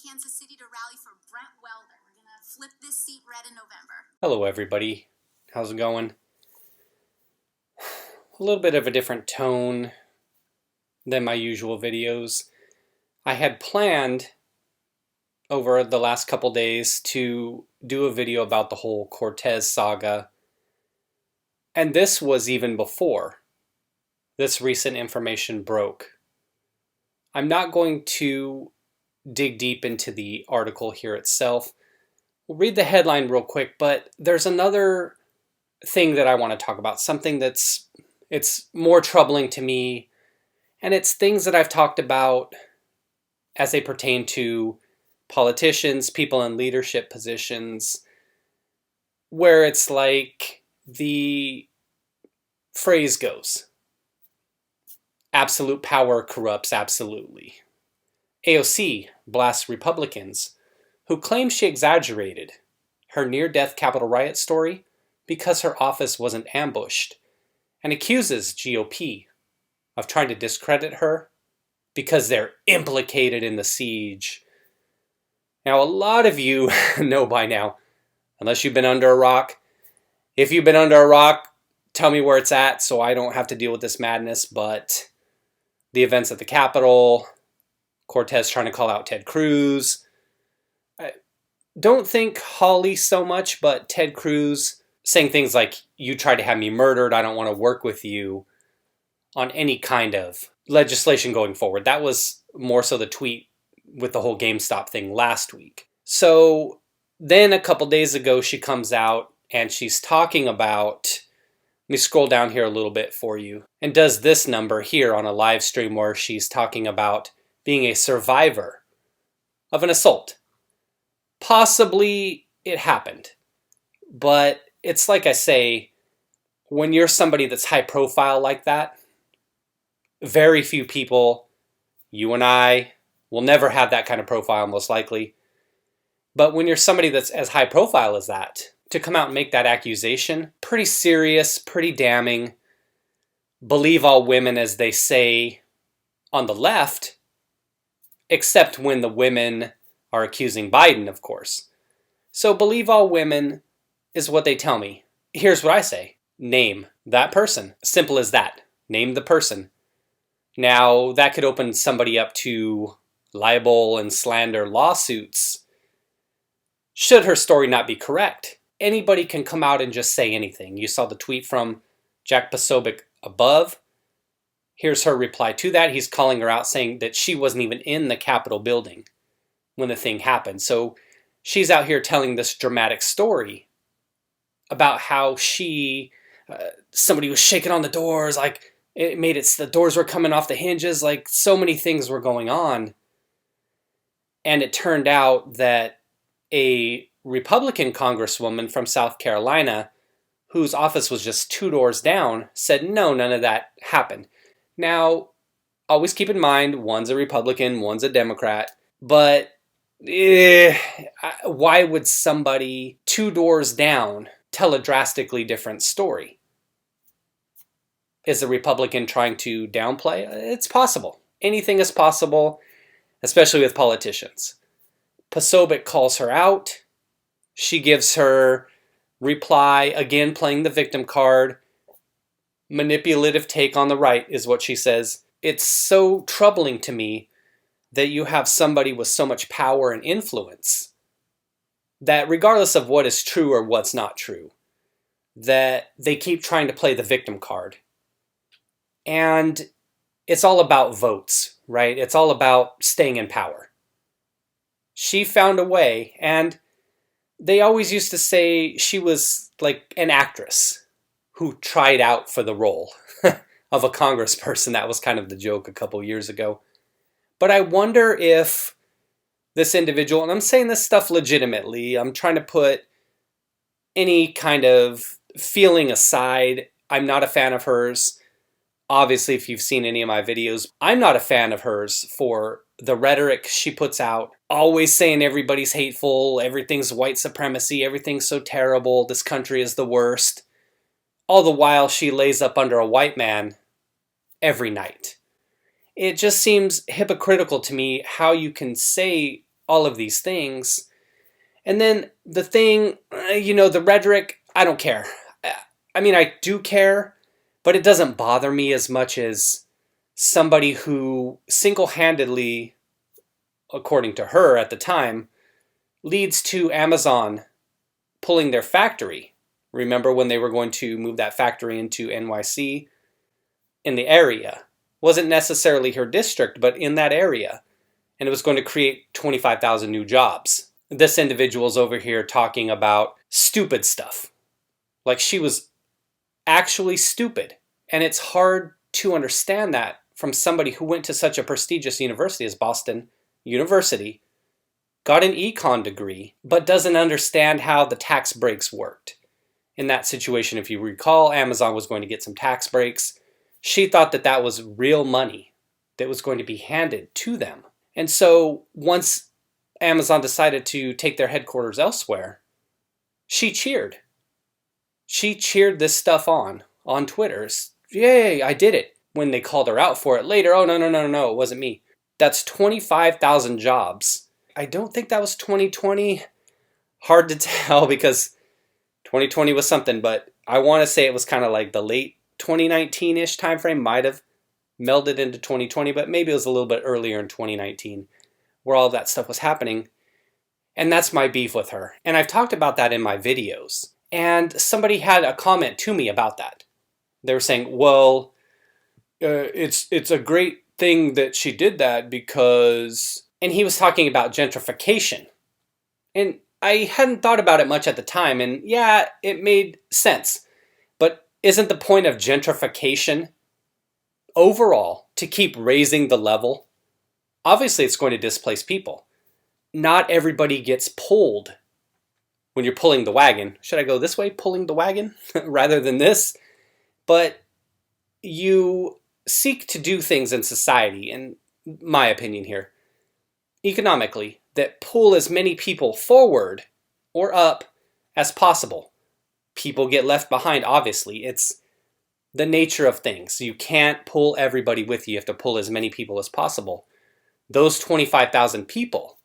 Kansas City to rally for Brent Welder. We're going to flip this seat red in November. Hello everybody, how's it going? A little bit of a different tone than my usual videos. I had planned over the last couple days to do a video about the whole Cortez saga, and this was even before this recent information broke. I'm not going to dig deep into the article here itself. We'll read the headline real quick, but there's another thing that I want to talk about, something it's more troubling to me, and it's things that I've talked about as they pertain to politicians, people in leadership positions, where it's like the phrase goes, absolute power corrupts absolutely. AOC blasts Republicans who claim she exaggerated her near-death Capitol riot story because her office wasn't ambushed, and accuses GOP of trying to discredit her because they're implicated in the siege. Now, a lot of you know by now, unless you've been under a rock. If you've been under a rock, tell me where it's at so I don't have to deal with this madness, but the events at the Capitol, Cortez trying to call out Ted Cruz. I don't think Hawley so much, but Ted Cruz saying things like, you tried to have me murdered, I don't want to work with you on any kind of legislation going forward. That was more so the tweet with the whole GameStop thing last week. So then a couple days ago, she comes out and she's talking about, let me scroll down here a little bit for you, and does this number here on a live stream where she's talking about being a survivor of an assault. Possibly it happened, but it's like I say, when you're somebody that's high profile like that, very few people, you and I, will never have that kind of profile most likely. But when you're somebody that's as high profile as that, to come out and make that accusation, pretty serious, pretty damning. Believe all women, as they say on the left, except when the women are accusing Biden, of course. So believe all women is what they tell me. Here's what I say. Name that person. Simple as that. Name the person. Now, that could open somebody up to libel and slander lawsuits should her story not be correct. Anybody can come out and just say anything. You saw the tweet from Jack Posobiec above. Here's her reply to that. He's calling her out, saying that she wasn't even in the Capitol building when the thing happened. So she's out here telling this dramatic story about how somebody was shaking on the doors, like it made it, the doors were coming off the hinges, like so many things were going on. And it turned out that a Republican congresswoman from South Carolina, whose office was just 2 doors down, said no, none of that happened. Now, always keep in mind, one's a Republican, one's a Democrat, but why would somebody 2 doors down tell a drastically different story? Is the Republican trying to downplay? It's possible. Anything is possible, especially with politicians. Posobiec calls her out. She gives her reply, again playing the victim card. Manipulative take on the right is what she says. It's so troubling to me that you have somebody with so much power and influence that regardless of what is true or what's not true, that they keep trying to play the victim card. And it's all about votes, right? It's all about staying in power. She found a way, and they always used to say she was like an actress who tried out for the role of a congressperson. That was kind of the joke a couple years ago. But I wonder if this individual, and I'm saying this stuff legitimately, I'm trying to put any kind of feeling aside. I'm not a fan of hers. Obviously, if you've seen any of my videos, I'm not a fan of hers for the rhetoric she puts out, always saying everybody's hateful, everything's white supremacy, everything's so terrible, this country is the worst. All the while she lays up under a white man every night. It just seems hypocritical to me how you can say all of these things. And then the thing, the rhetoric, I don't care. I mean, I do care, but it doesn't bother me as much as somebody who single-handedly, according to her at the time, leads to Amazon pulling their factory. Remember when they were going to move that factory into NYC? In the area. Wasn't necessarily her district, but in that area. And it was going to create 25,000 new jobs. This individual's over here talking about stupid stuff. Like she was actually stupid. And it's hard to understand that from somebody who went to such a prestigious university as Boston University, got an econ degree, but doesn't understand how the tax breaks worked. In that situation, if you recall, Amazon was going to get some tax breaks. She thought that that was real money that was going to be handed to them. And so once Amazon decided to take their headquarters elsewhere, she cheered. She cheered this stuff on Twitter. Yay, I did it. When they called her out for it later, oh, no, it wasn't me. That's 25,000 jobs. I don't think that was 2020. Hard to tell because 2020 was something, but I want to say it was kind of like the late 2019-ish timeframe, might have melded into 2020, but maybe it was a little bit earlier in 2019 where all of that stuff was happening. And that's my beef with her. And I've talked about that in my videos. And somebody had a comment to me about that. They were saying, well, it's a great thing that she did that because... And he was talking about gentrification. And I hadn't thought about it much at the time. And yeah, it made sense. But isn't the point of gentrification overall to keep raising the level? Obviously, it's going to displace people. Not everybody gets pulled when you're pulling the wagon. Should I go this way, pulling the wagon, rather than this? But you seek to do things in society, in my opinion here, economically, that pull as many people forward or up as possible. People get left behind, obviously. It's the nature of things. You can't pull everybody with you. You have to pull as many people as possible. Those 25,000 people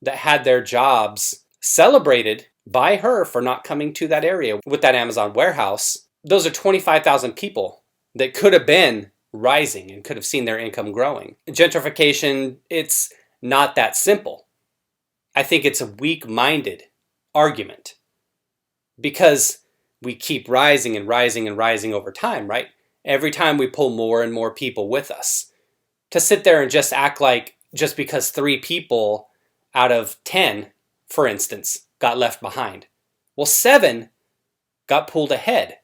that had their jobs celebrated by her for not coming to that area with that Amazon warehouse, those are 25,000 people that could have been rising and could have seen their income growing. Gentrification, it's not that simple. I think it's a weak-minded argument because we keep rising and rising and rising over time, right? Every time we pull more and more people with us. To sit there and just act like just because 3 people out of 10, for instance, got left behind. Well, 7 got pulled ahead.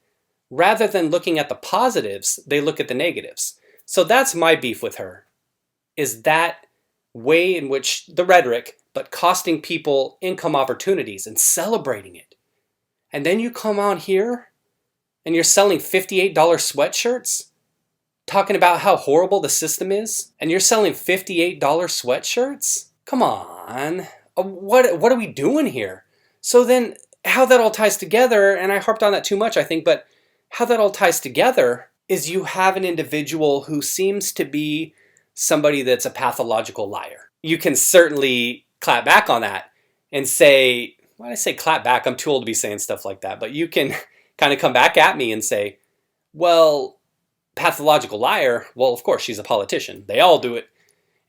Rather than looking at the positives, they look at the negatives. So that's my beef with her, is that way in which the rhetoric, but costing people income opportunities and celebrating it. And then you come on here and you're selling $58 sweatshirts, talking about how horrible the system is, and you're selling $58 sweatshirts? Come on. What are we doing here? So then how that all ties together, and I harped on that too much, I think, but how that all ties together is you have an individual who seems to be somebody that's a pathological liar. You can certainly clap back on that and say, when I say clap back, I'm too old to be saying stuff like that, but you can kind of come back at me and say, well, pathological liar, well, of course, she's a politician. They all do it.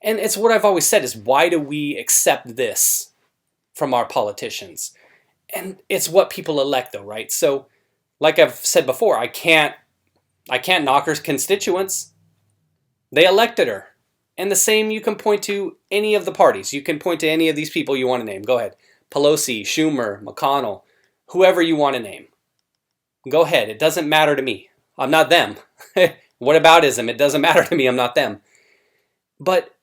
And it's what I've always said is, why do we accept this from our politicians? And it's what people elect, though, right? So, like I've said before, I can't knock her constituents. They elected her. And the same, you can point to any of the parties. You can point to any of these people you want to name. Go ahead. Pelosi, Schumer, McConnell, whoever you want to name. Go ahead. It doesn't matter to me. I'm not them. Whataboutism? It doesn't matter to me. I'm not them. But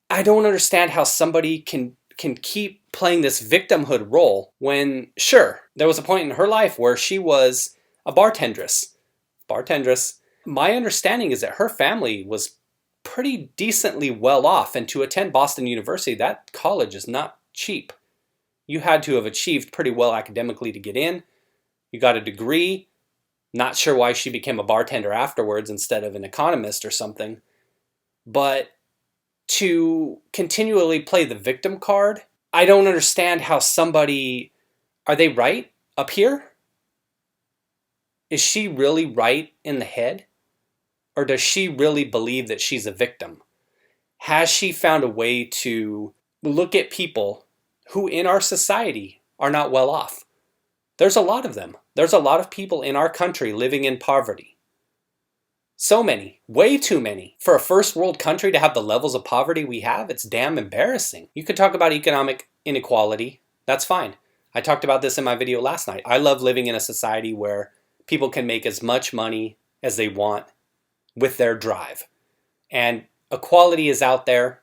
I don't understand how somebody can keep playing this victimhood role when, sure, there was a point in her life where she was a bartendress. My understanding is that her family was pretty decently well off, and to attend Boston University, that college is not cheap. You had to have achieved pretty well academically to get in. You got a degree. Not sure why she became a bartender afterwards instead of an economist or something. But to continually play the victim card. I don't understand how somebody, are they right up here? Is she really right in the head? Or does she really believe that she's a victim? Has she found a way to look at people who in our society are not well off? There's a lot of them. There's a lot of people in our country living in poverty. So many, way too many. For a first world country to have the levels of poverty we have, it's damn embarrassing. You could talk about economic inequality. That's fine. I talked about this in my video last night. I love living in a society where people can make as much money as they want with their drive. And equality is out there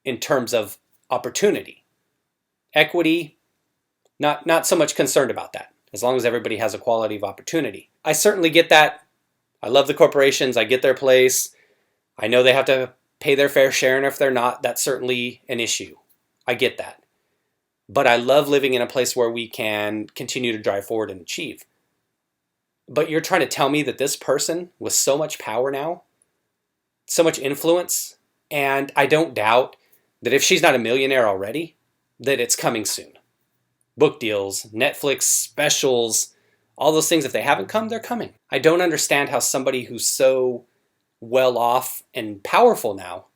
in terms of opportunity. Equity, not so much concerned about that, as long as everybody has equality of opportunity. I certainly get that. I love the corporations. I get their place. I know they have to pay their fair share, and if they're not, that's certainly an issue. I get that. But I love living in a place where we can continue to drive forward and achieve. But you're trying to tell me that this person with so much power now, so much influence, and I don't doubt that if she's not a millionaire already, that it's coming soon. Book deals, Netflix specials, all those things, if they haven't come, they're coming. I don't understand how somebody who's so well off and powerful now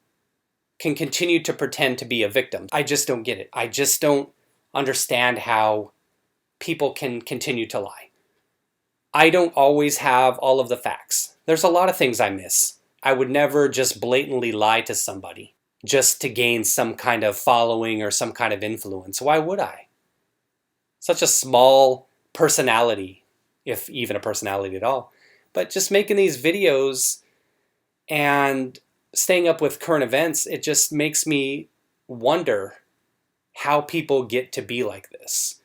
can continue to pretend to be a victim. I just don't get it. I just don't understand how people can continue to lie. I don't always have all of the facts. There's a lot of things I miss. I would never just blatantly lie to somebody just to gain some kind of following or some kind of influence. Why would I? Such a small personality, if even a personality at all. But just making these videos and staying up with current events, it just makes me wonder how people get to be like this.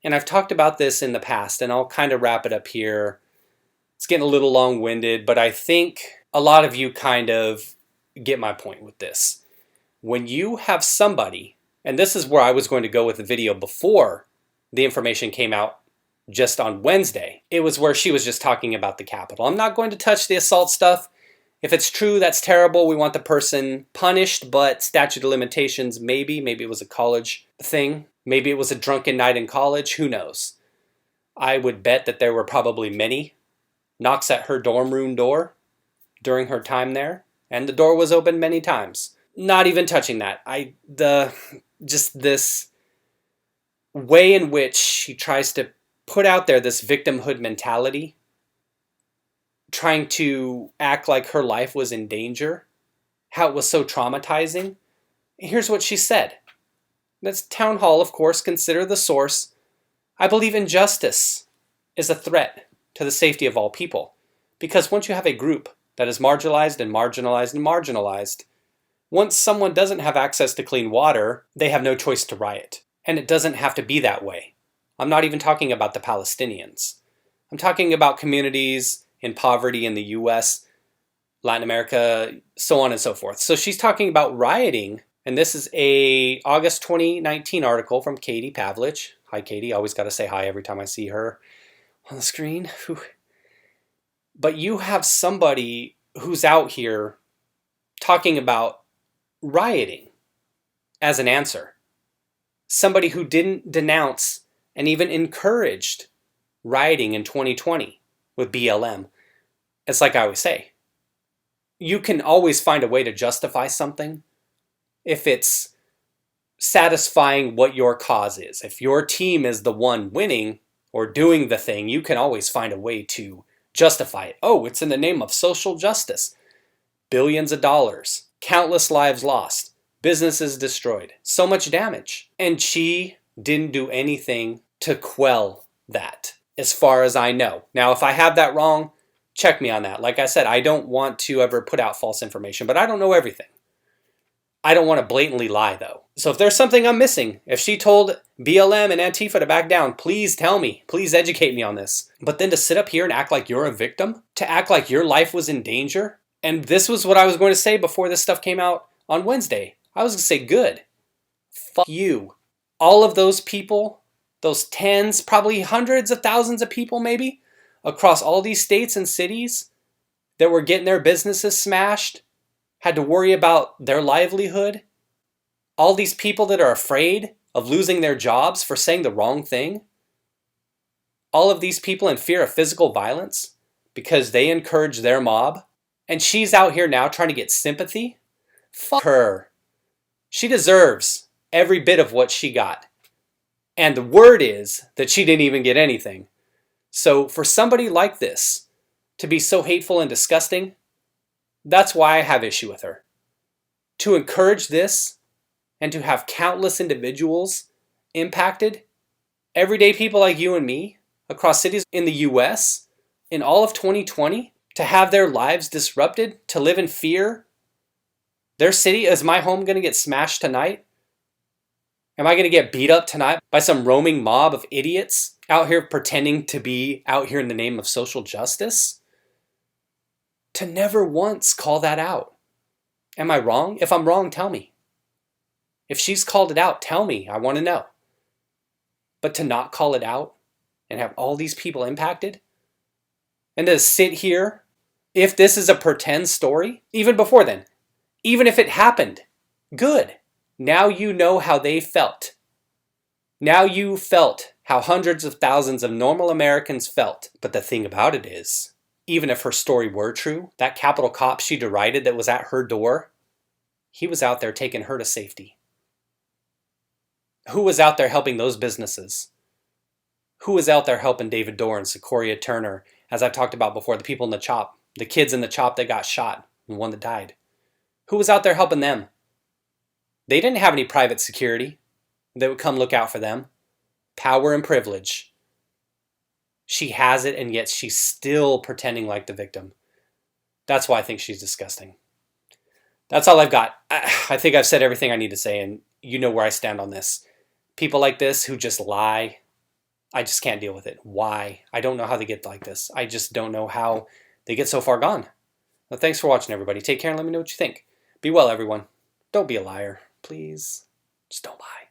And I've talked about this in the past, and I'll kind of wrap it up here. It's getting a little long-winded, but I think a lot of you kind of get my point with this. When you have somebody, and this is where I was going to go with the video before the information came out just on Wednesday. It was where she was just talking about the Capitol. I'm not going to touch the assault stuff. If it's true, that's terrible. We want the person punished, but statute of limitations, maybe it was a college thing. Maybe it was a drunken night in college. Who knows? I would bet that there were probably many knocks at her dorm room door during her time there, and the door was open many times. Not even touching that. Just this way in which she tries to put out there this victimhood mentality, trying to act like her life was in danger, how it was so traumatizing. Here's what she said. That's town hall, of course, consider the source. I believe injustice is a threat to the safety of all people. Because once you have a group that is marginalized and marginalized and marginalized, once someone doesn't have access to clean water, they have no choice to riot. And it doesn't have to be that way. I'm not even talking about the Palestinians. I'm talking about communities in poverty in the US, Latin America, so on and so forth. So she's talking about rioting. And this is a August 2019 article from Katie Pavlich. Hi, Katie. I always got to say hi every time I see her on the screen. Whew. But you have somebody who's out here talking about rioting as an answer. Somebody who didn't denounce and even encouraged rioting in 2020 with BLM. It's like I always say, you can always find a way to justify something if it's satisfying what your cause is. If your team is the one winning or doing the thing, you can always find a way to justify it. Oh, it's in the name of social justice. Billions of dollars, countless lives lost, businesses destroyed, so much damage. And she didn't do anything to quell that, as far as I know. Now, if I have that wrong, check me on that. Like I said, I don't want to ever put out false information, but I don't know everything. I don't want to blatantly lie, though. So if there's something I'm missing, if she told BLM and Antifa to back down, please tell me. Please educate me on this. But then to sit up here and act like you're a victim, to act like your life was in danger, and this was what I was going to say before this stuff came out on Wednesday. I was going to say, good. Fuck you. All of those people, those tens, probably hundreds of thousands of people maybe, across all these states and cities that were getting their businesses smashed, had to worry about their livelihood, all these people that are afraid of losing their jobs for saying the wrong thing, all of these people in fear of physical violence because they encourage their mob, and she's out here now trying to get sympathy? Fuck her. She deserves every bit of what she got. And the word is that she didn't even get anything. So for somebody like this to be so hateful and disgusting, that's why I have issue with her. To encourage this and to have countless individuals impacted, everyday people like you and me, across cities in the US, in all of 2020, to have their lives disrupted, to live in fear. Their city, is my home going to get smashed tonight? Am I going to get beat up tonight by some roaming mob of idiots out here pretending to be out here in the name of social justice? To never once call that out. Am I wrong? If I'm wrong, tell me. If she's called it out, tell me. I want to know. But to not call it out and have all these people impacted? And to sit here, if this is a pretend story, even before then, even if it happened, good. Now you know how they felt. Now you felt how hundreds of thousands of normal Americans felt. But the thing about it is, even if her story were true, that Capitol cop she derided that was at her door, he was out there taking her to safety. Who was out there helping those businesses? Who was out there helping David Dorn, Sequoia Turner, as I've talked about before, the people in the CHOP, the kids in the CHOP that got shot, and one that died? Who was out there helping them? They didn't have any private security that would come look out for them. Power and privilege. She has it, and yet she's still pretending like the victim. That's why I think she's disgusting. That's all I've got. I think I've said everything I need to say, and you know where I stand on this. People like this who just lie, I just can't deal with it. Why? I don't know how they get like this. I just don't know how they get so far gone. Well, thanks for watching, everybody. Take care and let me know what you think. Be well, everyone. Don't be a liar, please. Just don't lie.